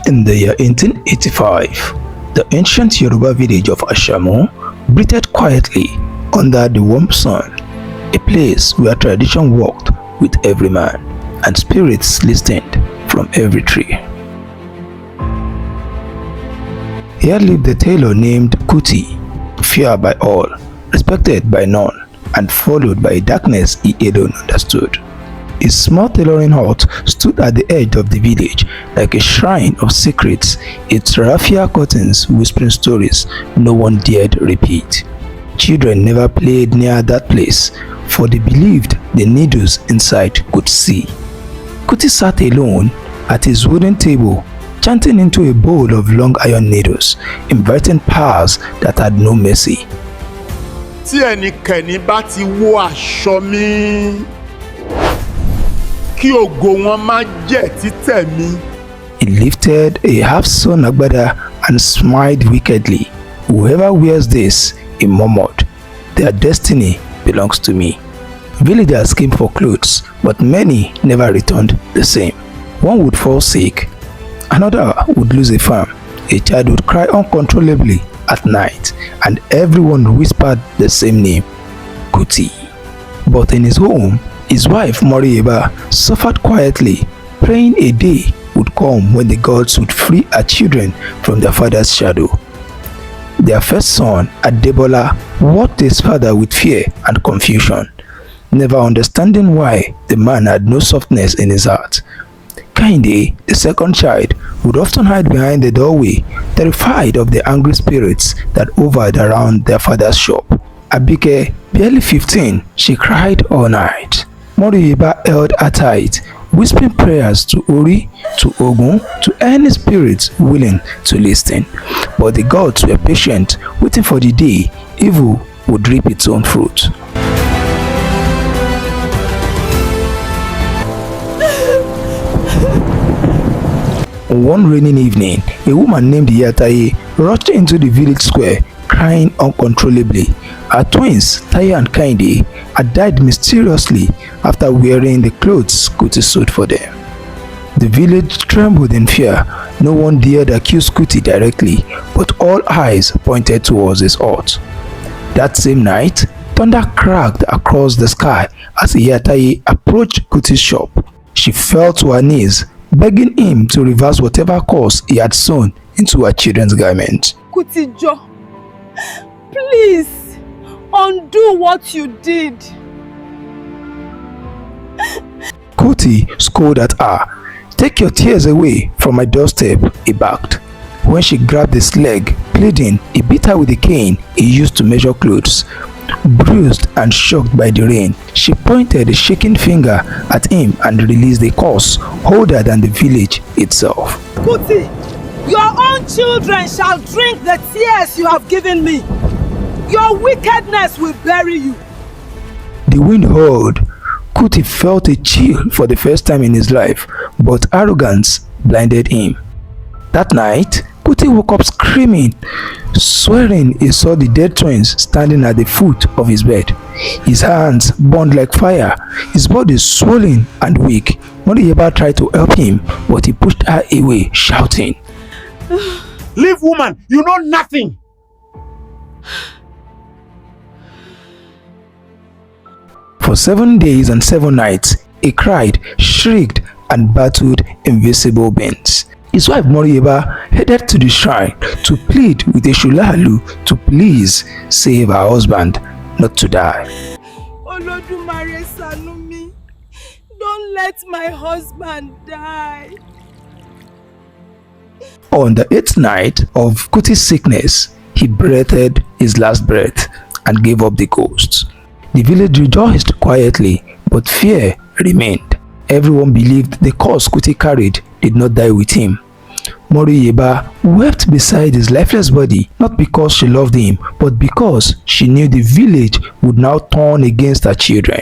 In the year 1885, the ancient Yoruba village of Asamu breathed quietly under the warm sun, a place where tradition walked with every man and spirits listened from every tree. Here lived a tailor named Kuti, feared by all, respected by none, and followed by a darkness he alone understood. His small tailoring hut stood at the edge of the village like a shrine of secrets, its raffia curtains whispering stories no one dared repeat. Children never played near that place, for they believed the needles inside could see. Kuti sat alone at his wooden table, chanting into a bowl of long iron needles, inviting powers that had no mercy. Tí ẹnikẹ́ni bá ti wọ aṣọ mi, kí ògo wọn má jẹ́ títẹ̀ mi. He lifted a half-sewn agbada and smiled wickedly. Whoever wears this, he murmured, their destiny belongs to me. Villagers came for clothes, but many never returned the same. One would fall sick, another would lose a farm, a child would cry uncontrollably at night, and everyone whispered the same name, Kuti. But in his home, his wife Reby suffered quietly, praying a day would come when the gods would free her children from their father's shadow. Their first son, Adebola, watched his father with fear and confusion, never understanding why the man had no softness in his heart. Kehinde, the second child, would often hide behind the doorway, terrified of the angry spirits that hovered around their father's shop. Abike, barely 15, she cried all night. Reby held her tight, whispering prayers to Ori, to Ogun, to any spirit willing to listen. But the gods were patient, waiting for the day evil would reap its own fruit. One raining evening, a woman named Taye rushed into the village square, crying uncontrollably. Her twins, Taye and Kehinde, had died mysteriously after wearing the clothes Kuti sewed for them. The village trembled in fear. No one dared accuse Kuti directly, but all eyes pointed towards his hut. That same night, thunder cracked across the sky as Taye approached Kuti's shop. She fell to her knees, begging him to reverse whatever curse he had sewn into her children's garment. Kutijo, please undo what you did. Kuti scolded at her. Take your tears away from my doorstep, he barked. When she grabbed his leg, pleading, he beat her with a cane he used to measure clothes. Bruised and shocked by the rain, she pointed a shaking finger at him and released a curse older than the village itself. Kuti, your own children shall drink the tears you have given me. Your wickedness will bury you. The wind howled. Kuti felt a chill for the first time in his life, but arrogance blinded him. That night, Kuti woke up screaming, swearing he saw the dead twins standing at the foot of his bed. His hands burned like fire, his body swollen and weak. Reby tried to help him, but he pushed her away, shouting, Leave, woman, you know nothing. For 7 days and 7 nights, he cried, shrieked, and battled invisible beings. His wife Reby headed to the shrine to plead with a shulalu to please save her husband not to die. Olodumare Sanumi, don't let my husband die. On the 8th night of Kuti's sickness, he breathed his last breath and gave up the ghost. The village rejoiced quietly, but fear remained. Everyone believed the curse Kuti carried did not die with him. Reby wept beside his lifeless body, not because she loved him, but because she knew the village would now turn against her children.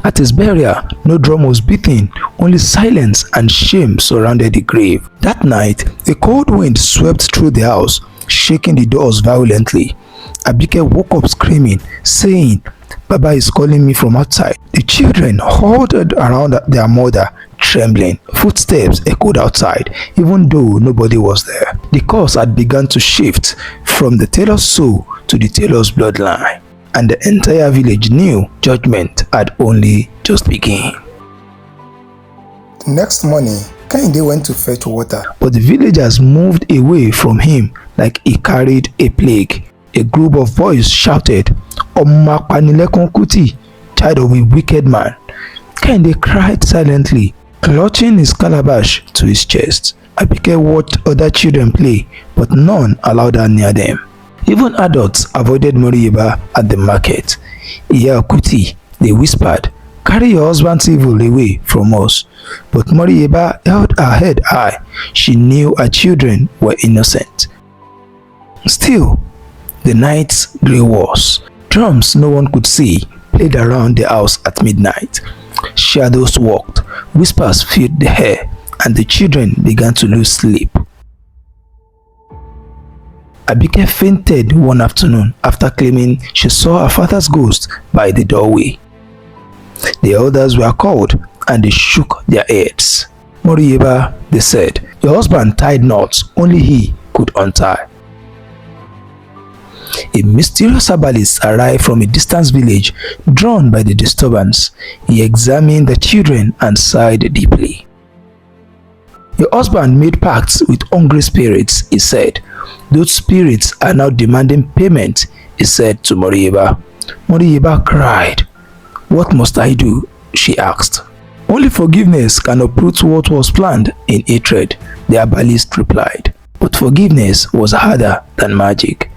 At his burial, no drum was beaten, only silence and shame surrounded the grave. That night, a cold wind swept through the house, shaking the doors violently. Abike woke up screaming, saying, Baba is calling me from outside." The children huddled around their mother, trembling. Footsteps echoed outside, even though nobody was there. The course had begun to shift from the tailor's soul to the tailor's bloodline, and the entire village knew judgment had only just begun. The next morning, Kehinde went to fetch water, but the villagers moved away from him like he carried a plague. A group of boys shouted, "Ọmọ apanilẹ́kún Kuti, child of a wicked man." Kehinde cried silently, clutching his calabash to his chest. Abike watched other children play, but none allowed her near them. Even adults avoided Moriyeba at the market. "Iya Kuti," they whispered, "carry your husband's evil away from us." But Moriyeba held her head high. She knew her children were innocent. Still, the nights grew worse. Drums no one could see played around the house at midnight. Shadows walked, whispers filled the air, and the children began to lose sleep. Abike fainted one afternoon after claiming she saw her father's ghost by the doorway. The elders were called and they shook their heads. "Moriyeba," they said, "your husband tied knots only he could untie." A mysterious herbalist arrived from a distant village, drawn by the disturbance. He examined the children and sighed deeply. "Your husband made pacts with hungry spirits," he said. "Those spirits are now demanding payment," he said to Moriyeba. Moriyeba cried. "What must I do?" she asked. "Only forgiveness can uproot what was planned in hatred," the herbalist replied. But forgiveness was harder than magic,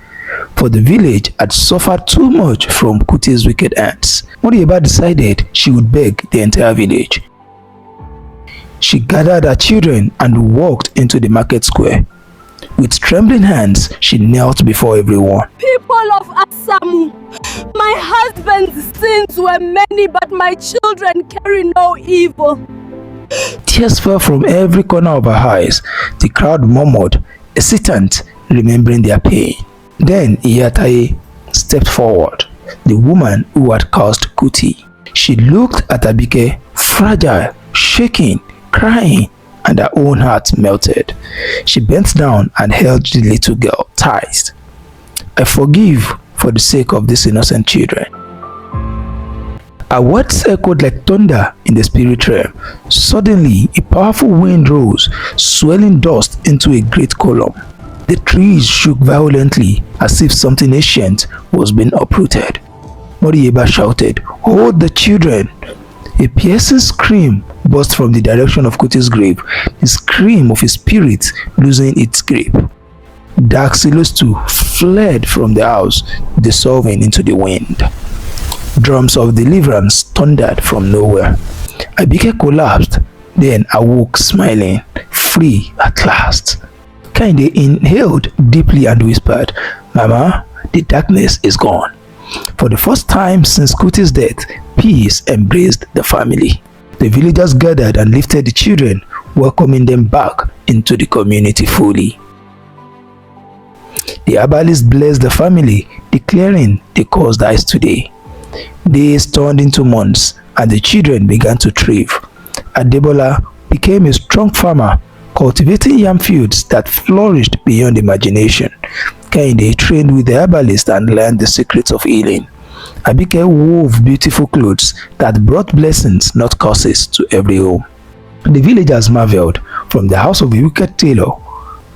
for the village had suffered too much from Kuti's wicked hands. Moriyeba decided she would beg the entire village. She gathered her children and walked into the market square. With trembling hands, she knelt before everyone. "People of Asamu, my husband's sins were many, but my children carry no evil." Tears fell from every corner of her eyes. The crowd murmured, hesitant, remembering their pain. Then Iyataye stepped forward, the woman who had caused Kuti. She looked at Abike, fragile, shaking, crying, and her own heart melted. She bent down and held the little girl tight. "I forgive for the sake of these innocent children." Her words echoed like thunder in the spirit realm. Suddenly, a powerful wind rose, swirling dust into a great column. The trees shook violently as if something ancient was being uprooted. Moriyeba shouted, "Hold the children!" A piercing scream burst from the direction of Kuti's grave, the scream of a spirit losing its grip. Dark silhouettes too fled from the house, dissolving into the wind. Drums of deliverance thundered from nowhere. Abike collapsed, then awoke smiling, free at last. Kehinde inhaled deeply and whispered, "Mama, the darkness is gone." For the first time since Kuti's death, peace embraced the family. The villagers gathered and lifted the children, welcoming them back into the community fully. The herbalist blessed the family, declaring the cause dies today. Days turned into months, and the children began to thrive. Adebola became a strong farmer, cultivating yam fields that flourished beyond imagination. Kehinde trained with the herbalist and learned the secrets of healing. Abike wove beautiful clothes that brought blessings, not curses, to every home. The villagers marveled. From the house of a wicked tailor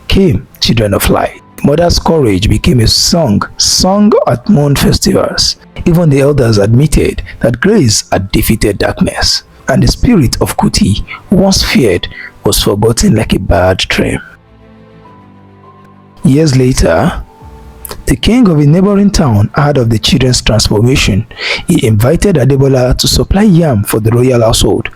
came children of light. Mother's courage became a song sung at moon festivals. Even the elders admitted that grace had defeated darkness, and the spirit of Kuti, once feared, was forgotten like a bad dream. Years later, the king of a neighboring town heard of the children's transformation. He invited Adebola to supply yam for the royal household.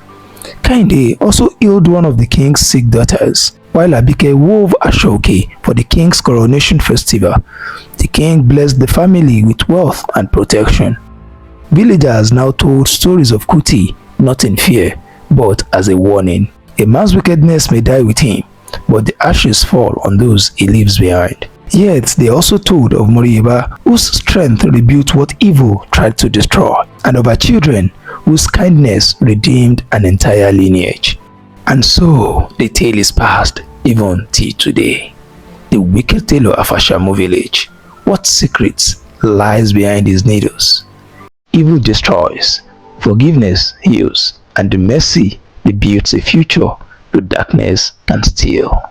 Kehinde also healed one of the king's sick daughters, while Abike wove ashoke for the king's coronation festival. The king blessed the family with wealth and protection. Villagers now told stories of Kuti, not in fear, but as a warning. A man's wickedness may die with him, but the ashes fall on those he leaves behind. Yet they also told of Moriba, whose strength rebuilt what evil tried to destroy, and of her children whose kindness redeemed an entire lineage. And so the tale is passed even till today. The Wicked Tailor of Asamu village. What secrets lies behind his needles? Evil destroys, forgiveness heals, and the mercy rebuilds a future the darkness can steal.